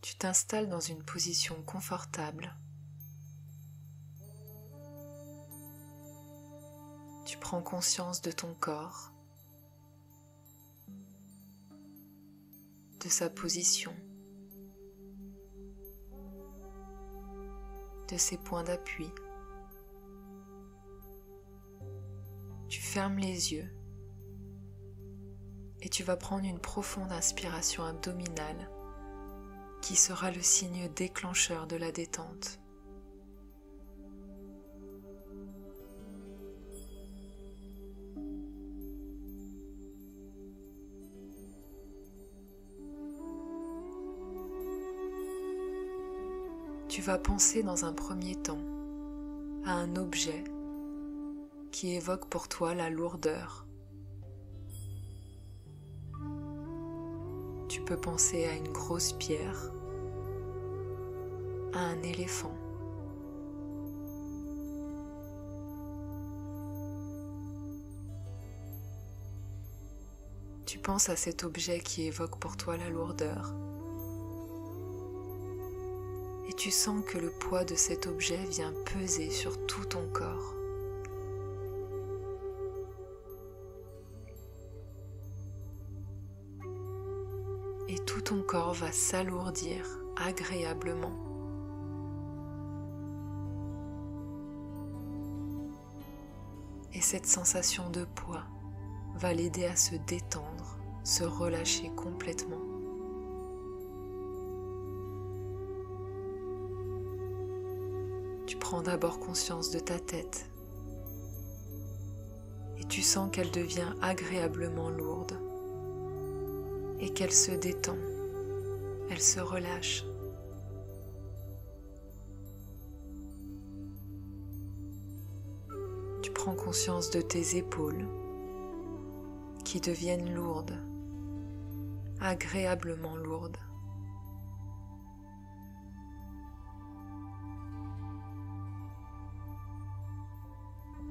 Tu t'installes dans une position confortable. Tu prends conscience de ton corps, de sa position, de ses points d'appui. Tu fermes les yeux et tu vas prendre une profonde inspiration abdominale qui sera le signe déclencheur de la détente. Tu vas penser dans un premier temps à un objet qui évoque pour toi la lourdeur. Tu peux penser à une grosse pierre, à un éléphant. Tu penses à cet objet qui évoque pour toi la lourdeur. Et tu sens que le poids de cet objet vient peser sur tout ton corps. Et tout ton corps va s'alourdir agréablement. Et cette sensation de poids va l'aider à se détendre, se relâcher complètement. Tu prends d'abord conscience de ta tête et tu sens qu'elle devient agréablement lourde et qu'elle se détend, elle se relâche. Tu prends conscience de tes épaules qui deviennent lourdes, agréablement lourdes.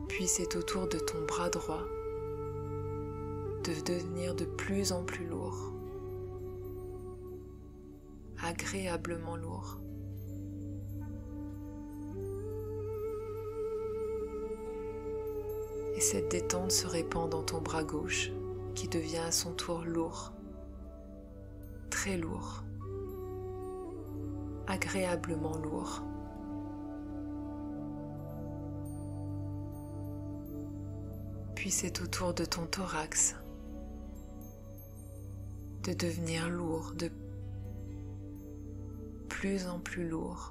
Puis c'est au tour de ton bras droit de devenir de plus en plus lourd, agréablement lourd. Et cette détente se répand dans ton bras gauche qui devient à son tour lourd, très lourd, agréablement lourd. Puis c'est au tour de ton thorax de devenir lourd, de plus en plus lourd,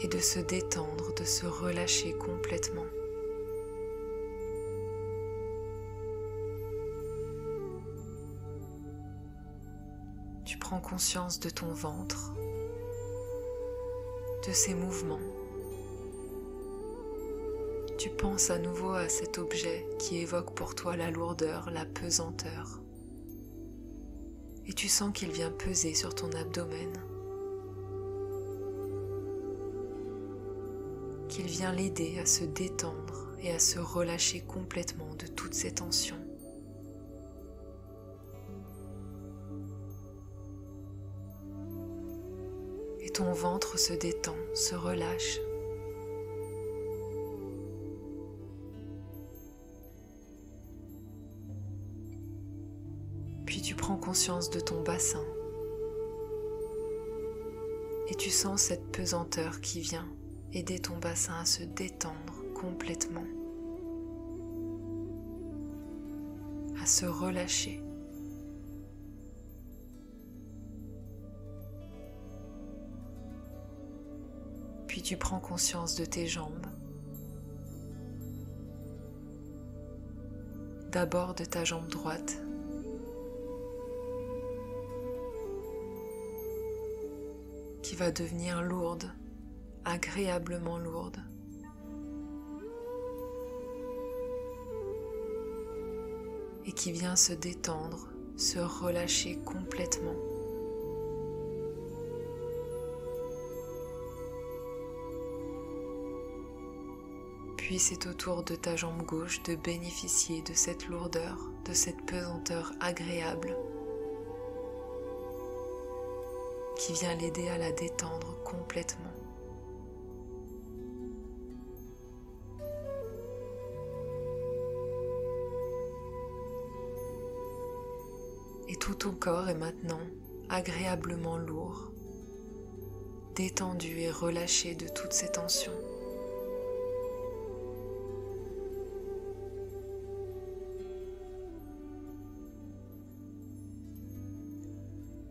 et de se détendre, de se relâcher complètement. Tu prends conscience de ton ventre, de ses mouvements. Tu penses à nouveau à cet objet qui évoque pour toi la lourdeur, la pesanteur. Et tu sens qu'il vient peser sur ton abdomen, qu'il vient l'aider à se détendre et à se relâcher complètement de toutes ces tensions. Et ton ventre se détend, se relâche. Puis tu prends conscience de ton bassin et tu sens cette pesanteur qui vient aider ton bassin à se détendre complètement, à se relâcher. Puis tu prends conscience de tes jambes, d'abord de ta jambe droite, qui va devenir lourde, agréablement lourde. Et qui vient se détendre, se relâcher complètement. Puis c'est au tour de ta jambe gauche de bénéficier de cette lourdeur, de cette pesanteur agréable. qui vient l'aider à la détendre complètement. Et tout ton corps est maintenant agréablement lourd, détendu et relâché de toutes ces tensions.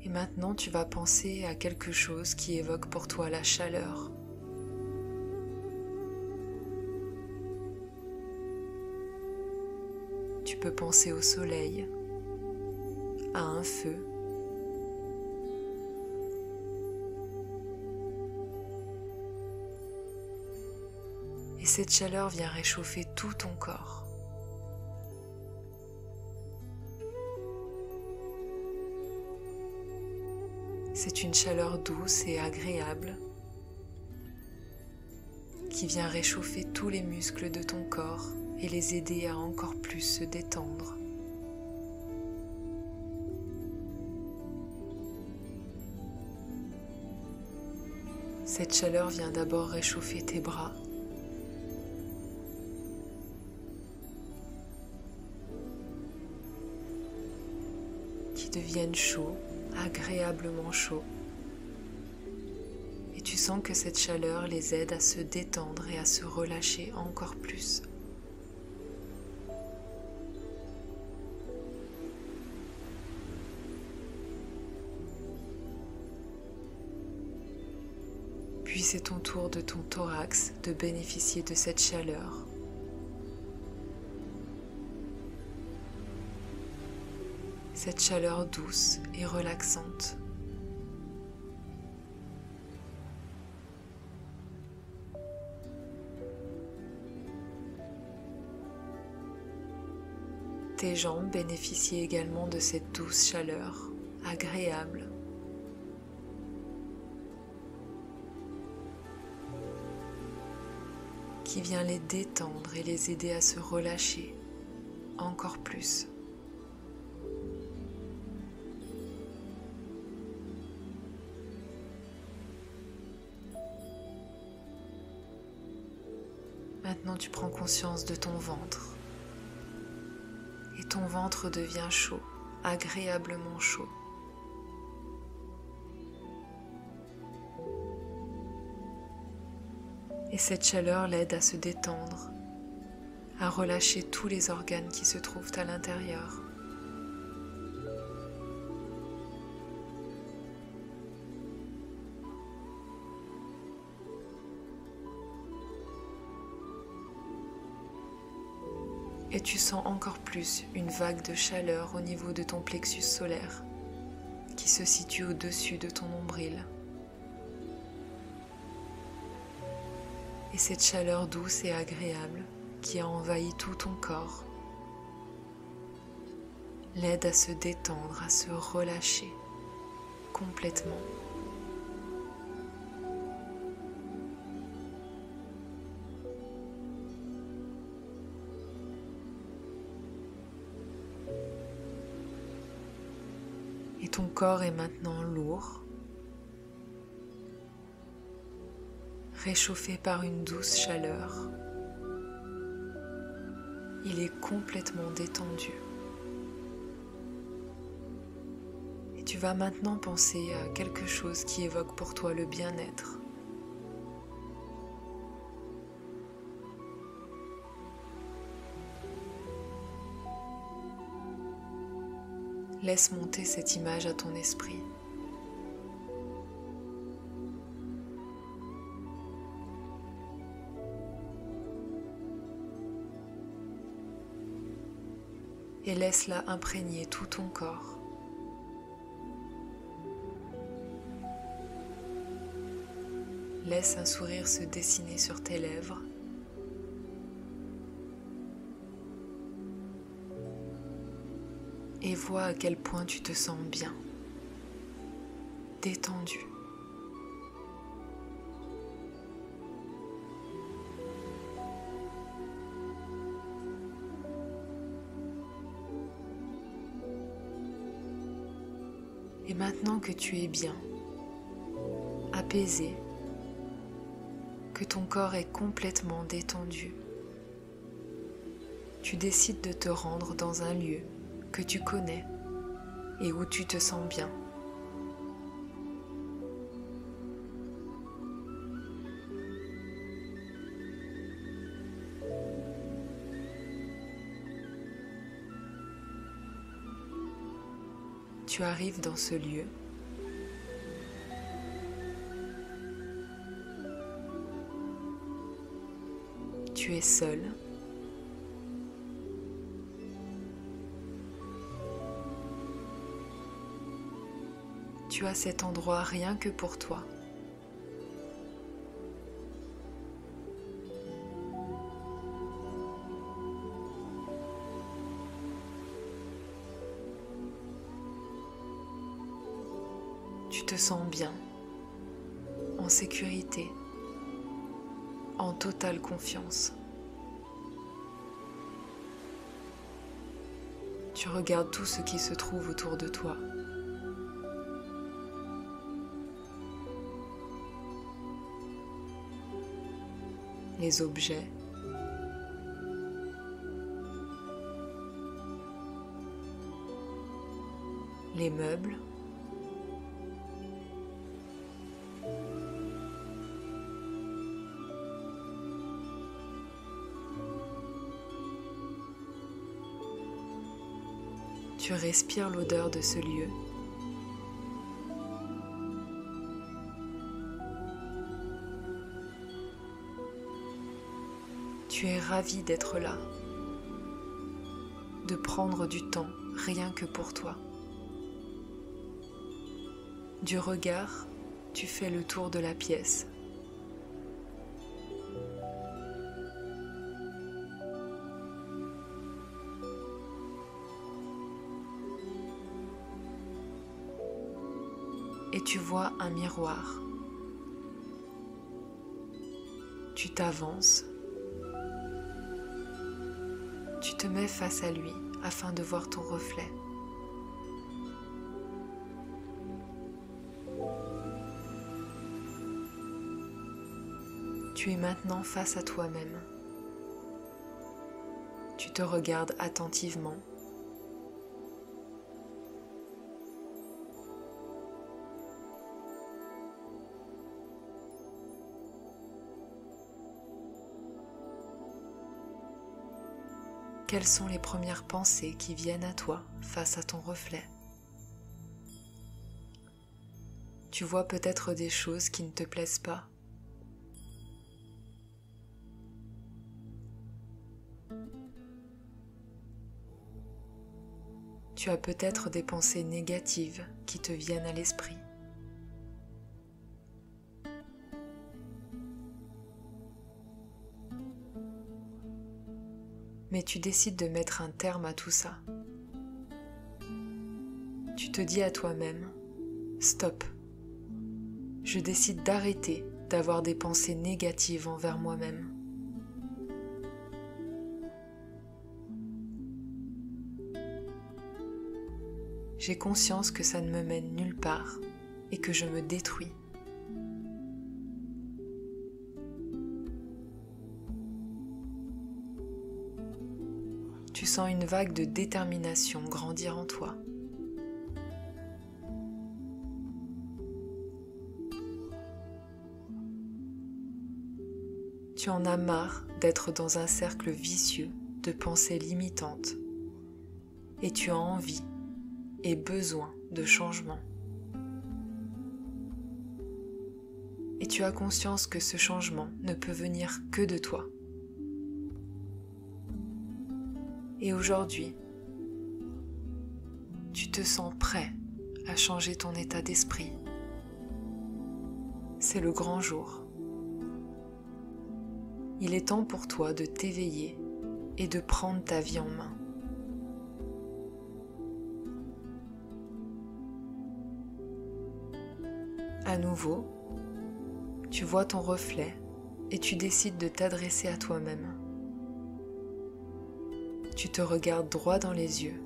Et maintenant, tu vas penser à quelque chose qui évoque pour toi la chaleur. Tu peux penser au soleil, à un feu, et cette chaleur vient réchauffer tout ton corps. C'est une chaleur douce et agréable qui vient réchauffer tous les muscles de ton corps et les aider à encore plus se détendre. Cette chaleur vient d'abord réchauffer tes bras, qui deviennent chauds, agréablement chauds. Et tu sens que cette chaleur les aide à se détendre et à se relâcher encore plus. Puis c'est ton tour de ton thorax de bénéficier de cette chaleur. Cette chaleur douce et relaxante. Tes jambes bénéficient également de cette douce chaleur, agréable. Qui vient les détendre et les aider à se relâcher encore plus. Maintenant, tu prends conscience de ton ventre. Et ton ventre devient chaud, agréablement chaud. Et cette chaleur l'aide à se détendre, à relâcher tous les organes qui se trouvent à l'intérieur. Et tu sens encore plus une vague de chaleur au niveau de ton plexus solaire qui se situe au-dessus de ton nombril. Et cette chaleur douce et agréable qui a envahi tout ton corps l'aide à se détendre, à se relâcher complètement. Et ton corps est maintenant lourd, réchauffé par une douce chaleur. Il est complètement détendu. Et tu vas maintenant penser à quelque chose qui évoque pour toi le bien-être. Laisse monter cette image à ton esprit. Et laisse-la imprégner tout ton corps. Laisse un sourire se dessiner sur tes lèvres. Et vois à quel point tu te sens bien, détendu. Et maintenant que tu es bien, apaisé, que ton corps est complètement détendu, tu décides de te rendre dans un lieu que tu connais et où tu te sens bien. Tu arrives dans ce lieu. Tu es seul. Tu as cet endroit rien que pour toi. Tu te sens bien, en sécurité, en totale confiance. Tu regardes tout ce qui se trouve autour de toi. Les objets, les meubles, tu respires l'odeur de ce lieu. Tu es ravi d'être là, de prendre du temps rien que pour toi. Du regard, tu fais le tour de la pièce. Et tu vois un miroir. Tu t'avances. Tu te mets face à lui afin de voir ton reflet. Tu es maintenant face à toi-même. Tu te regardes attentivement. Quelles sont les premières pensées qui viennent à toi face à ton reflet? Tu vois peut-être des choses qui ne te plaisent pas. Tu as peut-être des pensées négatives qui te viennent à l'esprit. Mais tu décides de mettre un terme à tout ça. Tu te dis à toi-même, stop. Je décide d'arrêter d'avoir des pensées négatives envers moi-même. J'ai conscience que ça ne me mène nulle part et que je me détruis. Tu sens une vague de détermination grandir en toi. Tu en as marre d'être dans un cercle vicieux de pensées limitantes et tu as envie et besoin de changement. Et tu as conscience que ce changement ne peut venir que de toi. Et aujourd'hui, tu te sens prêt à changer ton état d'esprit. C'est le grand jour. Il est temps pour toi de t'éveiller et de prendre ta vie en main. À nouveau, tu vois ton reflet et tu décides de t'adresser à toi-même. Tu te regardes droit dans les yeux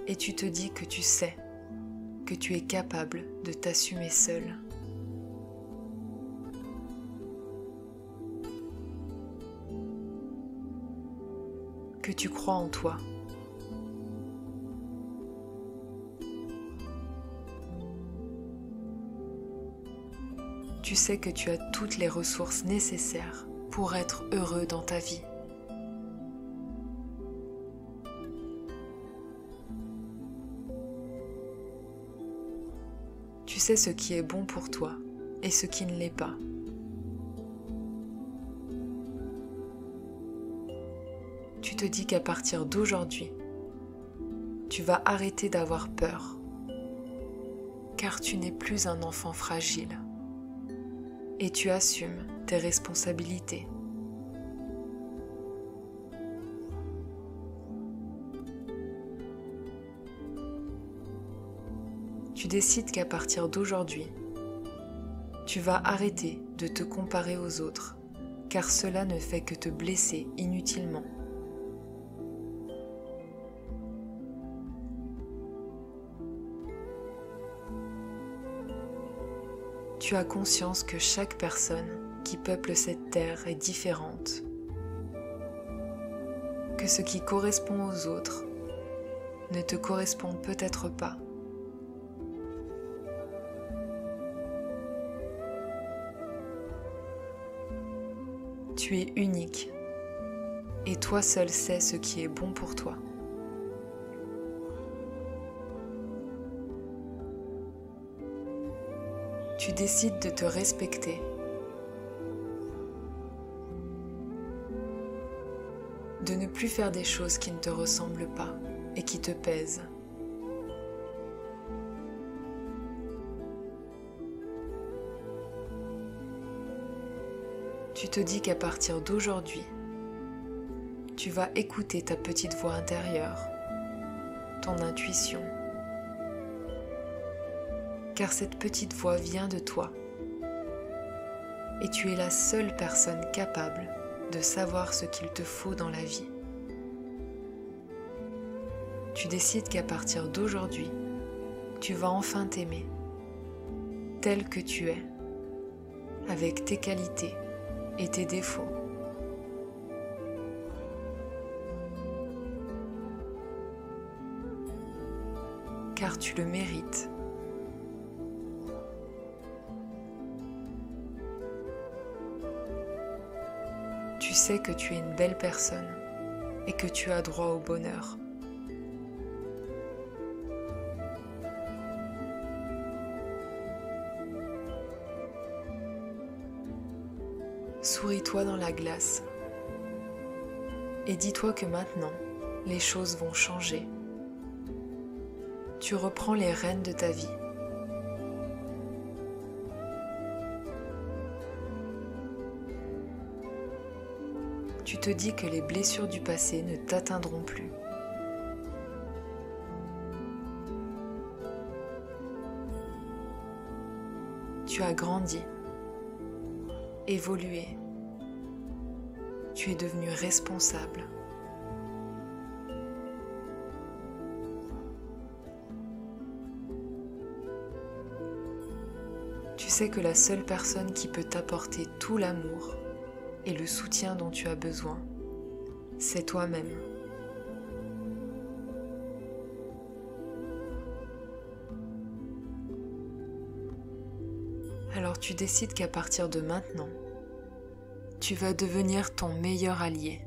et tu te dis que tu sais que tu es capable de t'assumer seul. tu crois en toi. Tu sais que tu as toutes les ressources nécessaires pour être heureux dans ta vie. Tu sais ce qui est bon pour toi et ce qui ne l'est pas. Tu te dis qu'à partir d'aujourd'hui, tu vas arrêter d'avoir peur, car tu n'es plus un enfant fragile et tu assumes tes responsabilités. Tu décides qu'à partir d'aujourd'hui, tu vas arrêter de te comparer aux autres, car cela ne fait que te blesser inutilement. Tu as conscience que chaque personne qui peuple cette terre est différente, que ce qui correspond aux autres ne te correspond peut-être pas. Tu es unique et toi seul sais ce qui est bon pour toi. Tu décides de te respecter, de ne plus faire des choses qui ne te ressemblent pas et qui te pèsent. Tu te dis qu'à partir d'aujourd'hui, tu vas écouter ta petite voix intérieure, ton intuition, car cette petite voix vient de toi et tu es la seule personne capable de savoir ce qu'il te faut dans la vie. Tu décides qu'à partir d'aujourd'hui, tu vas enfin t'aimer, tel que tu es, avec tes qualités et tes défauts. Car tu le mérites. Tu sais que tu es une belle personne et que tu as droit au bonheur. Souris-toi dans la glace et dis-toi que maintenant, les choses vont changer. Tu reprends les rênes de ta vie. Tu te dis que les blessures du passé ne t'atteindront plus. Tu as grandi, évolué. Tu es devenu responsable. Tu sais que la seule personne qui peut t'apporter tout l'amour et le soutien dont tu as besoin, c'est toi-même. Alors tu décides qu'à partir de maintenant, tu vas devenir ton meilleur allié.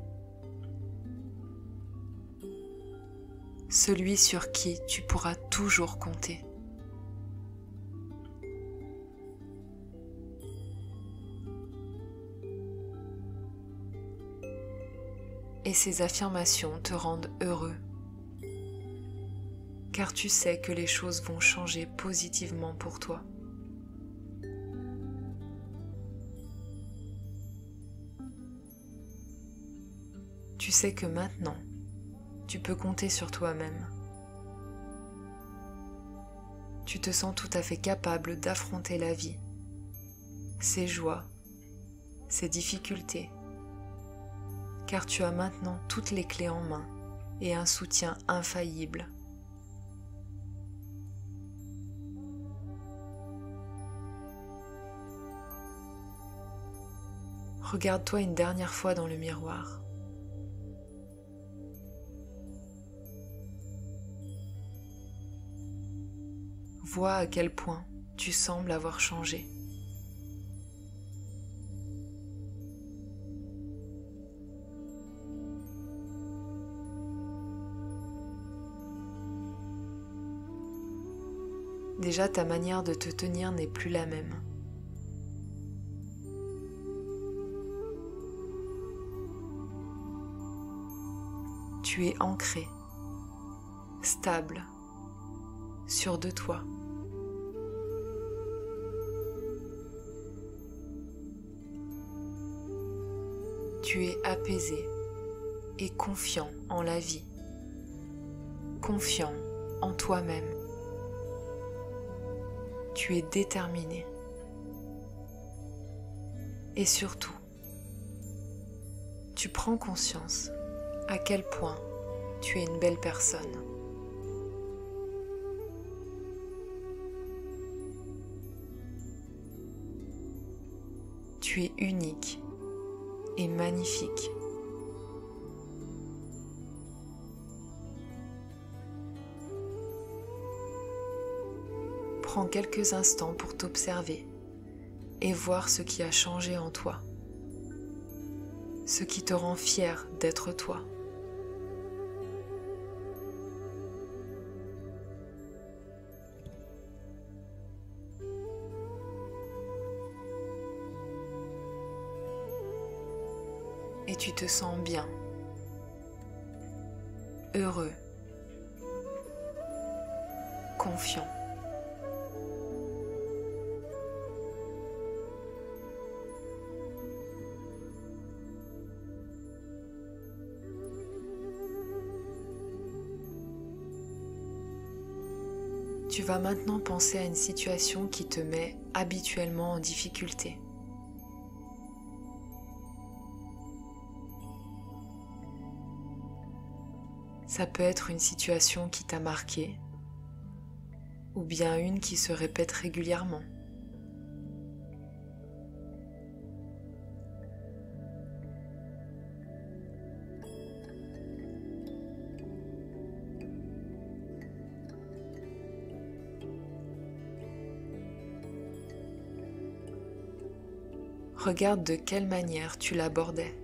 Celui sur qui tu pourras toujours compter. Et ces affirmations te rendent heureux, car tu sais que les choses vont changer positivement pour toi. Tu sais que maintenant, tu peux compter sur toi-même. Tu te sens tout à fait capable d'affronter la vie, ses joies, ses difficultés, car tu as maintenant toutes les clés en main et un soutien infaillible. Regarde-toi une dernière fois dans le miroir vois à quel point tu sembles avoir changé. Déjà, ta manière de te tenir n'est plus la même. Tu es ancré, stable, sûr de toi. Tu es apaisé et confiant en la vie, confiant en toi-même. Tu es déterminé. Et surtout, tu prends conscience à quel point tu es une belle personne. Tu es unique et magnifique. Prends quelques instants pour t'observer et voir ce qui a changé en toi, ce qui te rend fier d'être toi. Et tu te sens bien, heureux, confiant. Tu vas maintenant penser à une situation qui te met habituellement en difficulté. Ça peut être une situation qui t'a marqué, ou bien une qui se répète régulièrement. Regarde de quelle manière tu l'abordais.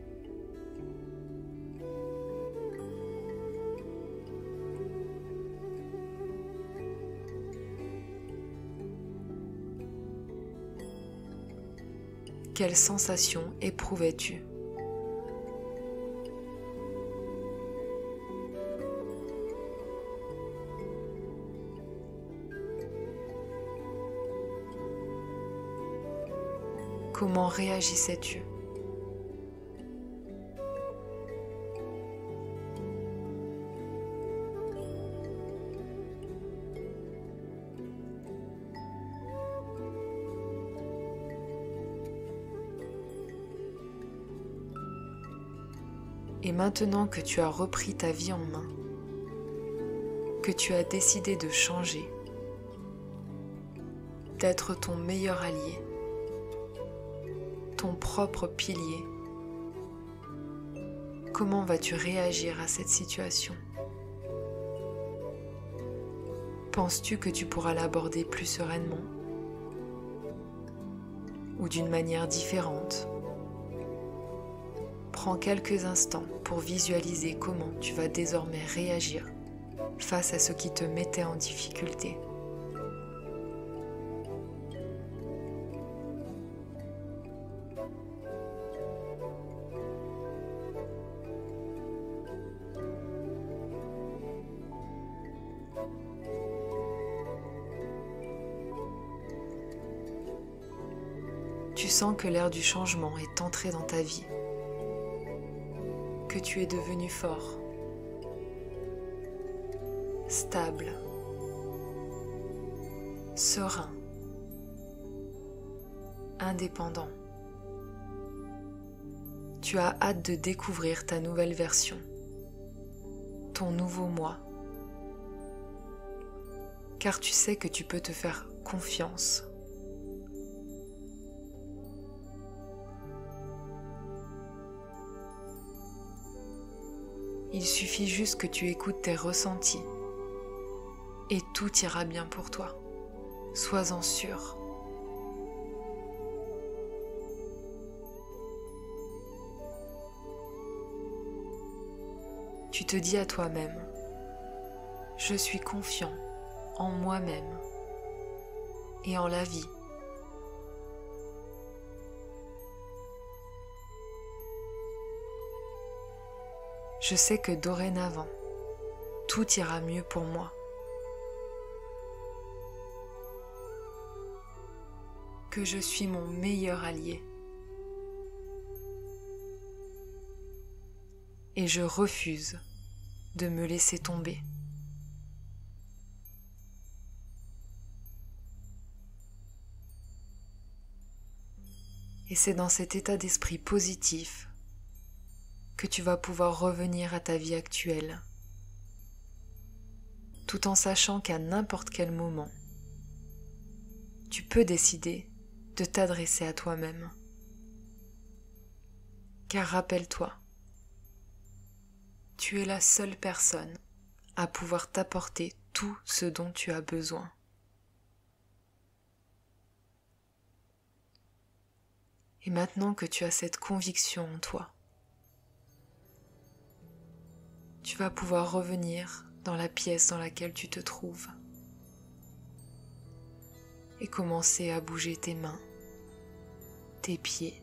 Quelles sensations éprouvais-tu? Comment réagissais-tu? Et maintenant que tu as repris ta vie en main, que tu as décidé de changer, d'être ton meilleur allié, ton propre pilier, comment vas-tu réagir à cette situation? Penses-tu que tu pourras l'aborder plus sereinement ou d'une manière différente? Prends quelques instants pour visualiser comment tu vas désormais réagir face à ce qui te mettait en difficulté. Tu sens que l'air du changement est entré dans ta vie, que tu es devenu fort, stable, serein, indépendant. Tu as hâte de découvrir ta nouvelle version, ton nouveau moi, car tu sais que tu peux te faire confiance. Il suffit juste que tu écoutes tes ressentis et tout ira bien pour toi. Sois-en sûr. Tu te dis à toi-même, je suis confiant en moi-même et en la vie. Je sais que dorénavant, tout ira mieux pour moi. Que je suis mon meilleur allié. Et je refuse de me laisser tomber. Et c'est dans cet état d'esprit positif que tu vas pouvoir revenir à ta vie actuelle, tout en sachant qu'à n'importe quel moment, tu peux décider de t'adresser à toi-même. Car rappelle-toi, tu es la seule personne à pouvoir t'apporter tout ce dont tu as besoin. Et maintenant que tu as cette conviction en toi, tu vas pouvoir revenir dans la pièce dans laquelle tu te trouves et commencer à bouger tes mains, tes pieds,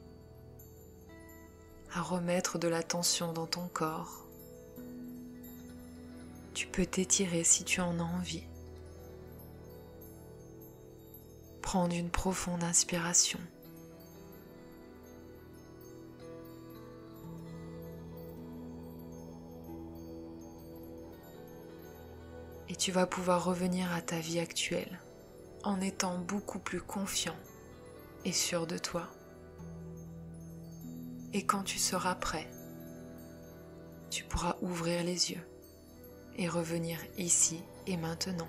à remettre de la tension dans ton corps. Tu peux t'étirer si tu en as envie. Prendre une profonde inspiration. Et tu vas pouvoir revenir à ta vie actuelle en étant beaucoup plus confiant et sûr de toi. Et quand tu seras prêt, tu pourras ouvrir les yeux et revenir ici et maintenant.